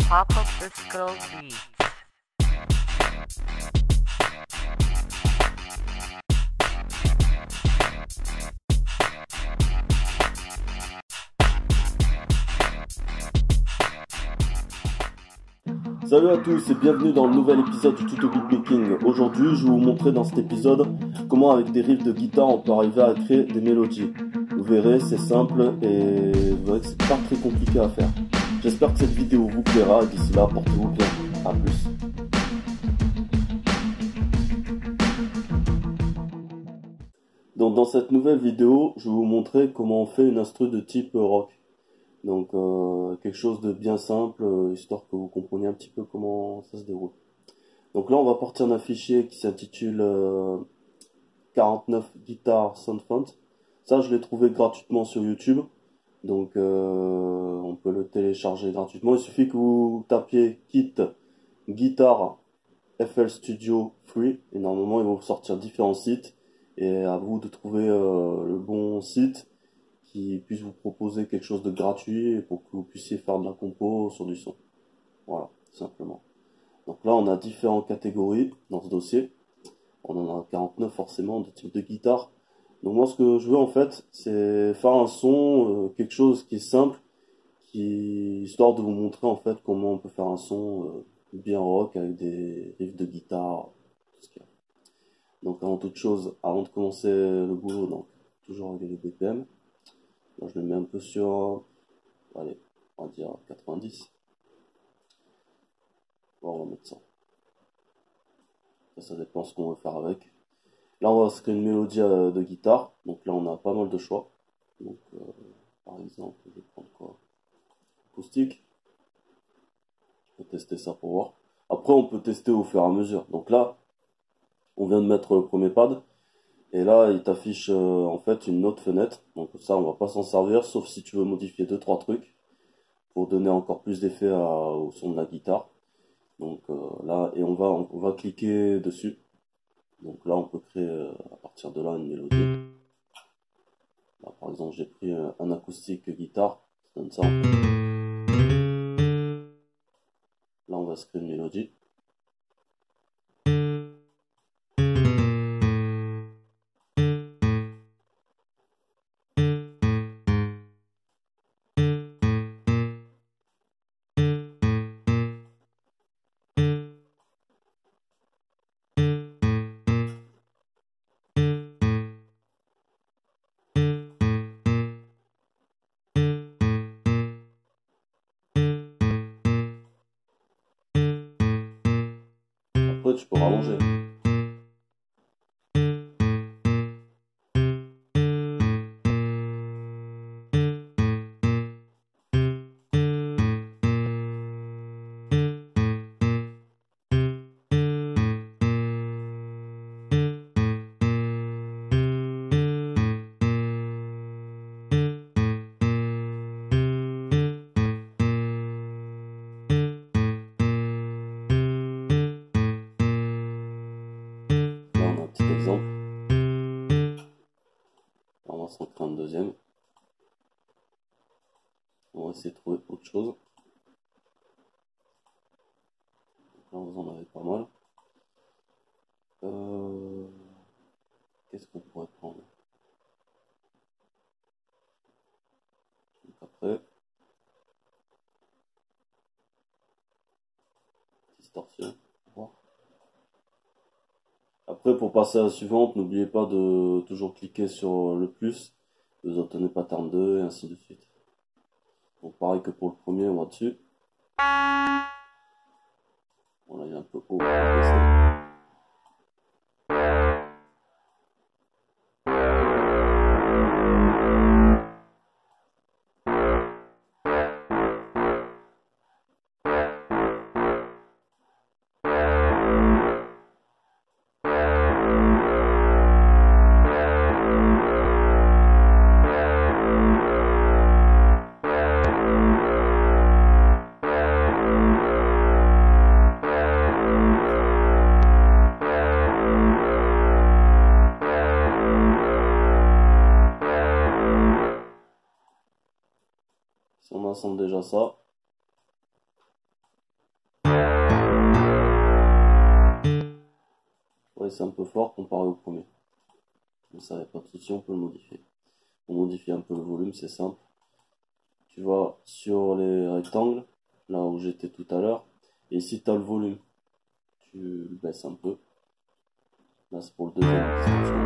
Pop-up disco beats. Salut à tous et bienvenue dans le nouvel épisode du tuto beatmaking. Aujourd'hui, je vais vous montrer dans cet épisode comment avec des riffs de guitare on peut arriver à créer des mélodies. Vous verrez, c'est simple et vous verrez que c'est pas très compliqué à faire. J'espère que cette vidéo vous plaira et d'ici là, portez-vous bien. A plus. Donc dans cette nouvelle vidéo, je vais vous montrer comment on fait une instru de type rock. Donc quelque chose de bien simple, histoire que vous compreniez un petit peu comment ça se déroule. Donc là on va partir d'un fichier qui s'intitule 49 Guitar Sound Font. Ça je l'ai trouvé gratuitement sur YouTube. Donc on peut le télécharger gratuitement. Il suffit que vous tapiez Kit Guitar FL Studio Free. Et normalement ils vont vous sortir différents sites. Et à vous de trouver le bon site qui puisse vous proposer quelque chose de gratuit pour que vous puissiez faire de la compo sur du son. Voilà, tout simplement. Donc là, on a différentes catégories dans ce dossier. On en a 49 forcément de types de guitare. Donc moi, ce que je veux en fait, c'est faire un son, quelque chose qui est simple, histoire de vous montrer en fait comment on peut faire un son bien rock avec des riffs de guitare, tout ce qu'il y a. Donc avant toute chose, avant de commencer le boulot, donc toujours avec les BPM. Là, je le mets un peu sur, allez, on va dire 90. Bon, on va mettre 100. Ça dépend ce qu'on veut faire avec. Là, on va se créer une mélodie de guitare. Donc là, on a pas mal de choix. Donc, par exemple, je vais prendre quoi? Acoustique. Je vais tester ça pour voir. Après, on peut tester au fur et à mesure. Donc là, on vient de mettre le premier pad. Et là, il t'affiche en fait une autre fenêtre. Donc ça, on va pas s'en servir, sauf si tu veux modifier 2-3 trucs pour donner encore plus d'effet au son de la guitare. Donc là, et on va cliquer dessus. Donc là, on peut créer à partir de là une mélodie. Là, par exemple, j'ai pris un acoustique guitare. Ça donne ça. En fait. Là, on va se créer une mélodie. Après, tu peux rallonger. Là, on a un petit exemple. Là, on va s'en créer un deuxième. On va essayer de trouver autre chose. Là, vous en avez pas mal. Qu'est-ce qu'on pourrait prendre? Donc après, distorsion. Après, pour passer à la suivante, n'oubliez pas de toujours cliquer sur le plus. Vous obtenez pattern 2 et ainsi de suite. Donc pareil que pour le premier, on va dessus. Bon là, il est un peu haut. On va baisser. Si on assemble déjà ça, paraissait un peu fort comparé au premier. Mais ça n'y a pas de souci, on peut le modifier. On modifie un peu le volume, c'est simple. Tu vas sur les rectangles, là où j'étais tout à l'heure, et ici tu as le volume. Tu le baisses un peu. Là c'est pour le deuxième extension.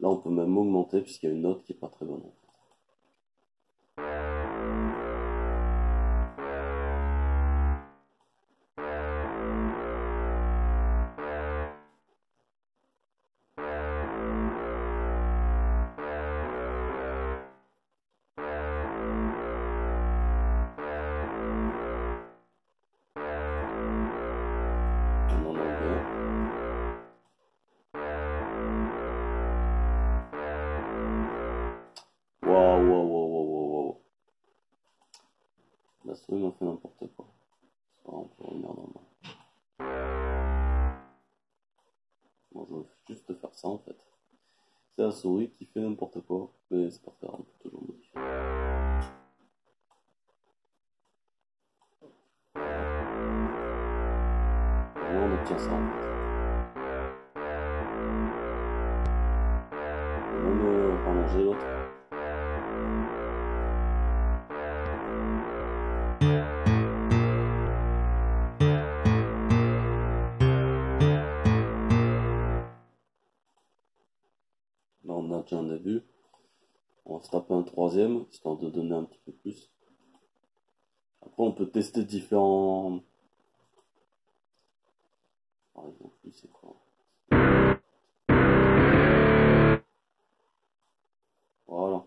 Là on peut même augmenter puisqu'il y a une note qui est pas très bonne. On en enlève. Waouh. La souris m'a fait n'importe quoi. Ça, on peut revenir dans le bas. Bon, je veux juste faire ça en fait. C'est la souris qui fait n'importe quoi, mais c'est pas grave, on peut toujours modifier. Vraiment, on obtient ça en fait. On peut même rallonger l'autre. Là, on a déjà un début. On va se taper un troisième, histoire de donner un petit peu plus. Après, on peut tester différents... Par exemple, lui, c'est quoi? Voilà.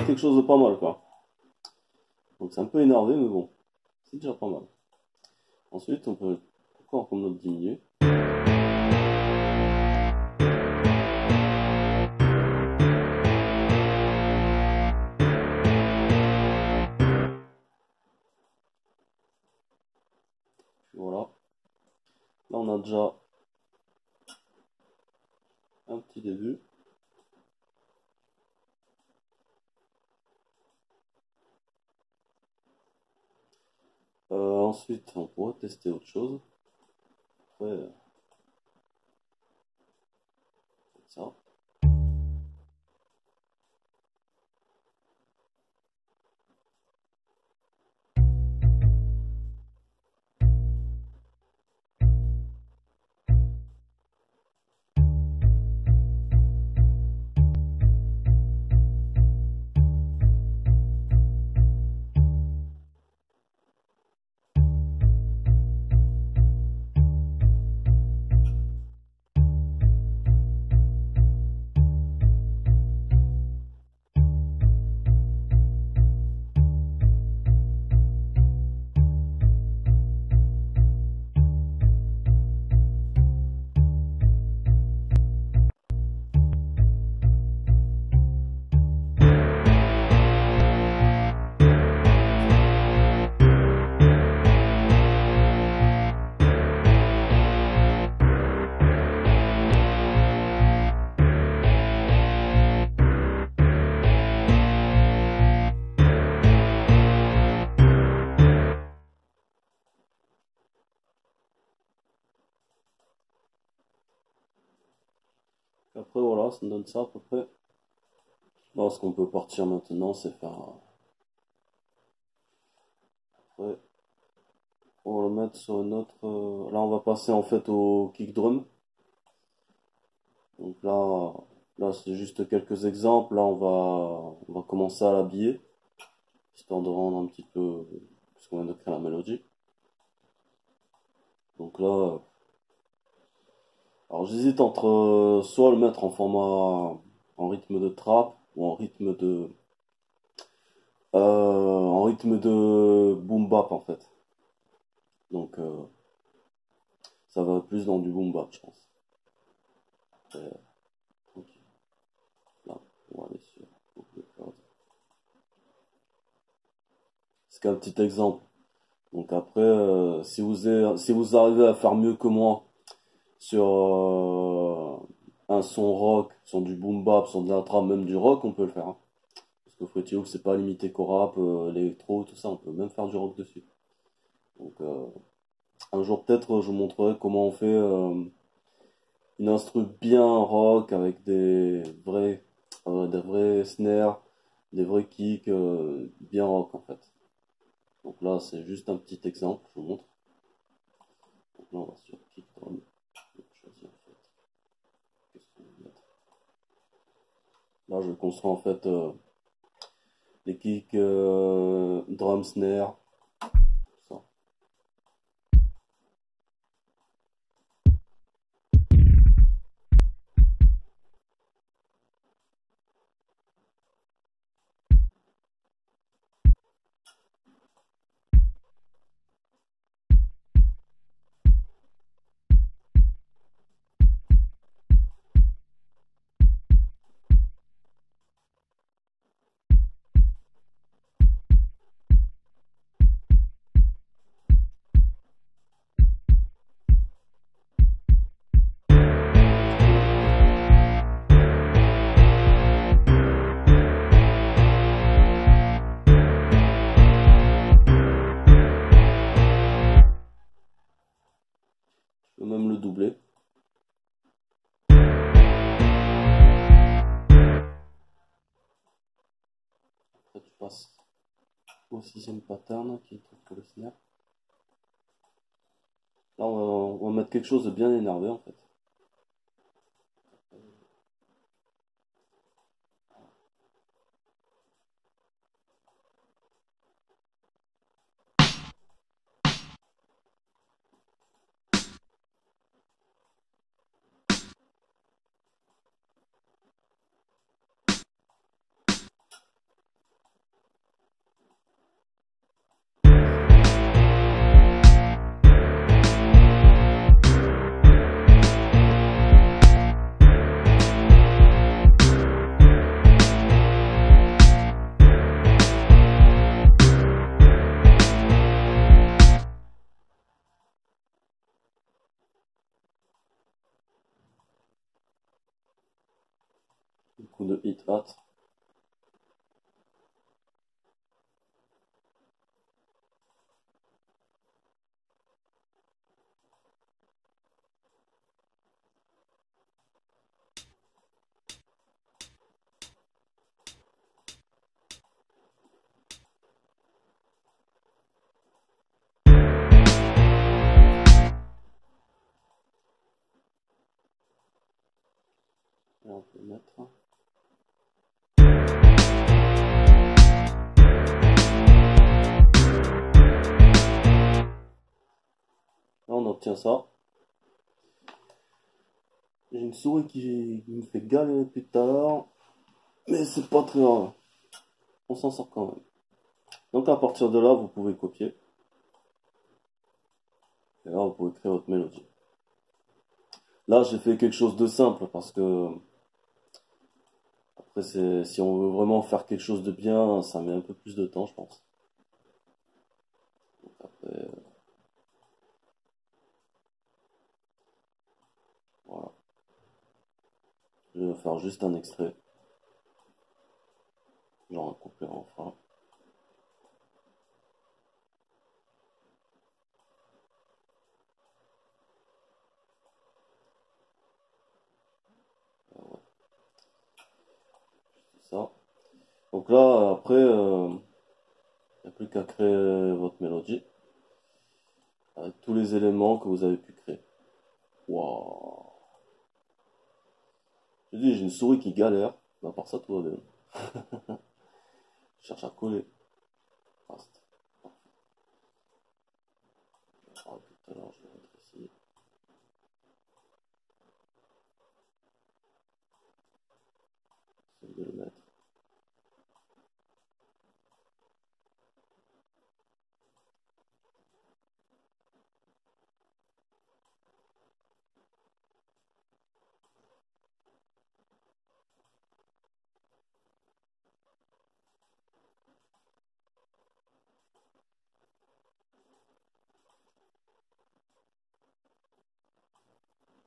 Quelque chose de pas mal quoi. Donc c'est un peu énervé mais bon, c'est déjà pas mal. Ensuite on peut encore comme notre diminuer. Voilà. Là on a déjà un petit début. Ensuite, on pourra tester autre chose. Après, ça. Après voilà, ça me donne ça à peu près. Là, ce qu'on peut partir maintenant, c'est faire. Après, on va le mettre sur une autre. Là, on va passer en fait au kick drum. Donc là, c'est juste quelques exemples. Là, on va commencer à l'habiller, histoire de rendre un petit peu ce qu'on vient de créer la mélodie. Donc là, alors j'hésite entre soit le mettre en rythme de trap ou en rythme de boom bap en fait. Donc ça va plus dans du boom bap, je pense. Après, tranquille. Là, on va aller sur Google Cloud. C'est qu'un petit exemple. Donc après, si vous arrivez à faire mieux que moi sur un son rock, sur du boom bap, sur de la trap, même du rock, on peut le faire, hein. Parce que Fruity Loop, c'est pas limité qu'au rap, l'électro, tout ça, on peut même faire du rock dessus. Donc un jour peut-être je vous montrerai comment on fait une instru bien rock avec des vrais snares, des vrais kicks bien rock en fait. Donc là c'est juste un petit exemple, je vous montre. Donc là on va sur kick drum. Je vais choisir en fait. Qu'est-ce qu'on va mettre? Là je construis en fait les kicks drum snare, tout ça. Je peux même le doubler. Après tu passes au sixième pattern qui est pour le snare. Là on va mettre quelque chose de bien énervé en fait. Un coup de hit hat. Et on peut mettre. Là, on obtient ça. J'ai une souris qui me fait galérer depuis tout à l'heure. Mais c'est pas très grave. On s'en sort quand même. Donc à partir de là, vous pouvez copier. Et là, vous pouvez créer votre mélodie. Là, j'ai fait quelque chose de simple parce que après, si on veut vraiment faire quelque chose de bien, ça met un peu plus de temps, je pense. Donc après, voilà. Je vais faire juste un extrait. Genre un couplet en refrain. Ouais. Donc là, après, il n'y a plus qu'à créer votre mélodie avec tous les éléments que vous avez pu créer. Waouh! Je dis, j'ai une souris qui galère, mais à part ça, tout va bien. Je cherche à coller. Ah, tout à l'heure, je vais mettre ici. J'essaie de le mettre.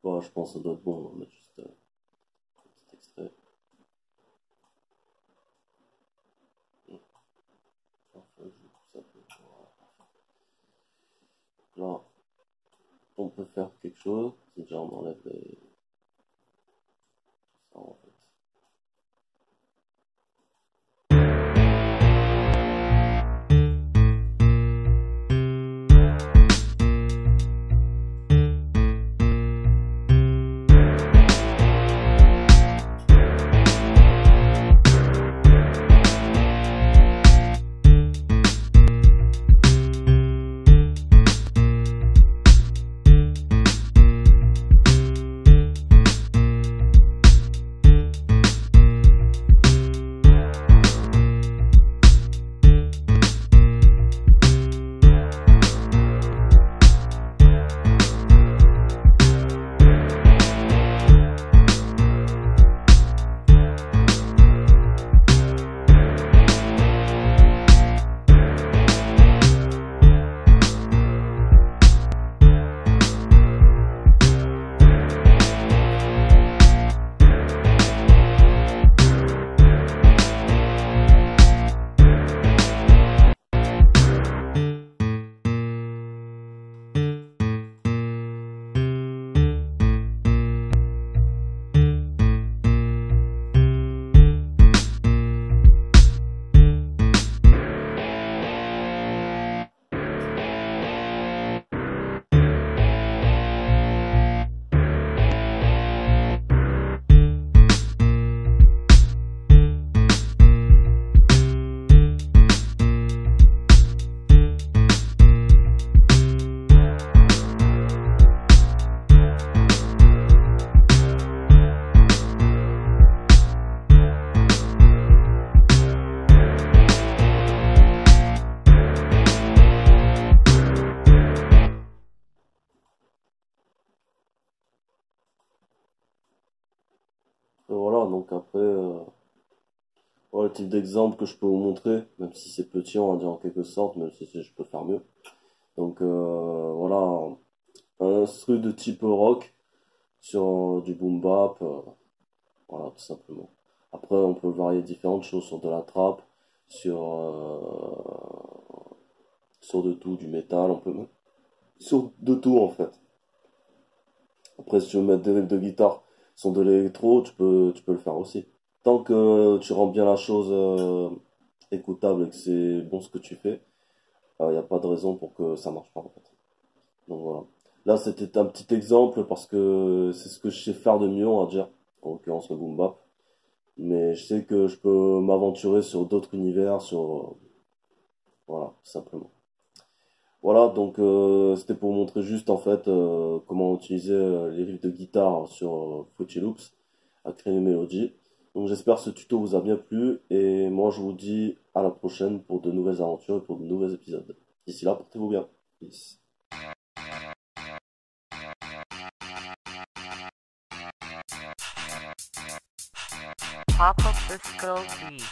Bah, je pense que ça doit être bon, on va mettre juste un petit extrait. Enfin, je pousse un peu. Voilà. Là, on peut faire quelque chose. Déjà, on enlève les... ça, en fait. Et voilà, donc après, voilà le type d'exemple que je peux vous montrer, même si c'est petit, on va dire en quelque sorte, même si je peux faire mieux. Donc voilà, un instru de type rock sur du boom bap, voilà, tout simplement. Après, on peut varier différentes choses sur de la trap, sur, sur de tout, du métal, on peut sur de tout en fait. Après, si tu veux mettre des riffs de guitare sur de l'électro, tu peux le faire aussi. Tant que tu rends bien la chose écoutable et que c'est bon ce que tu fais, il n'y a pas de raison pour que ça marche pas en fait. Donc voilà. Là, c'était un petit exemple parce que c'est ce que je sais faire de mieux, on va dire. En l'occurrence, le boom bap. Mais je sais que je peux m'aventurer sur d'autres univers, sur... voilà, tout simplement. Voilà, donc c'était pour vous montrer juste en fait comment utiliser les riffs de guitare sur Fruity Loops à créer une mélodie. Donc j'espère que ce tuto vous a bien plu et moi je vous dis à la prochaine pour de nouvelles aventures et pour de nouveaux épisodes. D'ici là, portez-vous bien. Peace. Pop up Disco Beats.